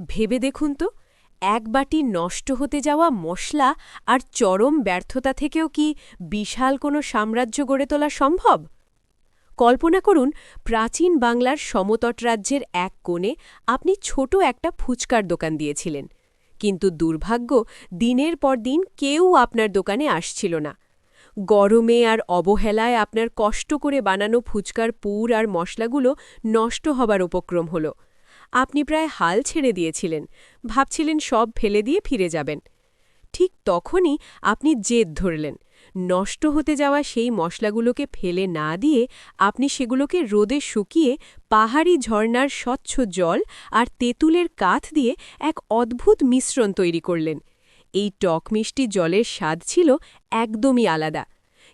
ভেবে দেখুন তো, এক বাটি নষ্ট হতে যাওয়া মশলা আর চরম ব্যর্থতা থেকেও কি বিশাল কোনো সাম্রাজ্য গড়ে তোলা সম্ভব? কল্পনা করুন, প্রাচীন বাংলার সমতট রাজ্যের এক কোণে আপনি ছোট একটা ফুচকার দোকান দিয়েছিলেন, কিন্তু দুর্ভাগ্য, দিনের পর দিন কেউ আপনার দোকানে আসছিল না। গরমে আর অবহেলায় আপনার কষ্ট করে বানানো ফুচকার পুর আর মশলাগুলো নষ্ট হবার উপক্রম হল। আপনি প্রায় হাল ছেড়ে দিয়েছিলেন, ভাবছিলেন সব ফেলে দিয়ে ফিরে যাবেন। ঠিক তখনই আপনি জেদ ধরলেন। নষ্ট হতে যাওয়া সেই মশলাগুলোকে ফেলে না দিয়ে আপনি সেগুলোকে রোদে শুকিয়ে পাহাড়ি ঝর্ণার স্বচ্ছ জল আর তেঁতুলের কাঠ দিয়ে এক অদ্ভুত মিশ্রণ তৈরি করলেন। এই টক মিষ্টি জলের স্বাদ ছিল একদমই আলাদা,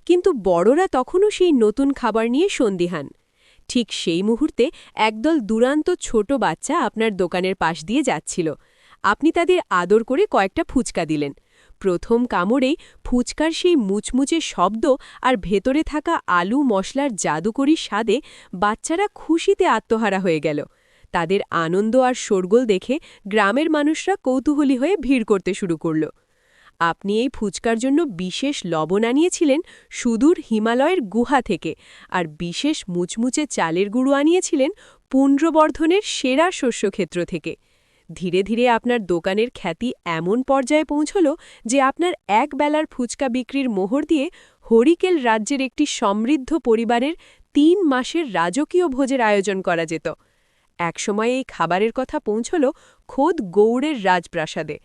কিন্তু বড়রা তখনও সেই নতুন খাবার নিয়ে সন্দিহান। ঠিক সেই মুহূর্তে একদল দুরান্ত ছোট বাচ্চা আপনার দোকানের পাশ দিয়ে যাচ্ছিল। আপনি তাদের আদর করে কয়েকটা ফুচকা দিলেন। প্রথম কামড়েই ফুচকার সেই মুচমুচে শব্দ আর ভেতরে থাকা আলু মশলার জাদুকরী স্বাদে বাচ্চারা খুশিতে আত্মহারা হয়ে গেল। তাদের আনন্দ আর শোরগোল দেখে গ্রামের মানুষরা কৌতূহলী হয়ে ভিড় করতে শুরু করল। আপনি এই ফুচকার জন্য বিশেষ লবণ আনিয়েছিলেন সুদূর হিমালয়ের গুহা থেকে, আর বিশেষ মুচমুচে চালের গুঁড়ো আনিয়েছিলেন পুণ্ড্রবর্ধনের সেরা শস্যক্ষেত্র থেকে। ধীরে ধীরে আপনার দোকানের খ্যাতি এমন পর্যায়ে পৌঁছল যে আপনার এক বেলার ফুচকা বিক্রির মোহর দিয়ে হরিকেল রাজ্যের একটি সমৃদ্ধ পরিবারের ৩ মাসের রাজকীয় ভোজের আয়োজন করা যেত। একসময় এই খাবারের কথা পৌঁছল খোদ গৌড়ের রাজপ্রাসাদে।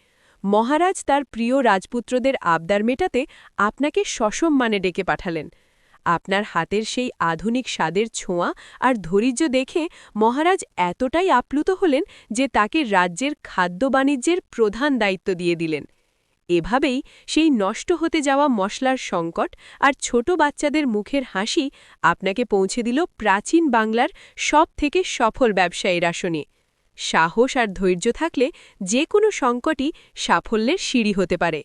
মহারাজ তার প্রিয় রাজপুত্রদের আবদার মেটাতে আপনাকে সসম্মানে ডেকে পাঠালেন। আপনার হাতের সেই আধুনিক স্বাদের ছোঁয়া আর ধৈর্য দেখে মহারাজ এতটাই আপ্লুত হলেন যে তাকে রাজ্যের খাদ্য বাণিজ্যের প্রধান দায়িত্ব দিয়ে দিলেন। এভাবেই সেই নষ্ট হতে যাওয়া মশলার সংকট আর ছোট বাচ্চাদের মুখের হাসি আপনাকে পৌঁছে দিল প্রাচীন বাংলার সবথেকে সফল ব্যবসায়ীর আসনে। সাহস আর ধৈর্য থাকলে যে কোনো সংকটই সাফল্যের সিঁড়ি হতে পারে।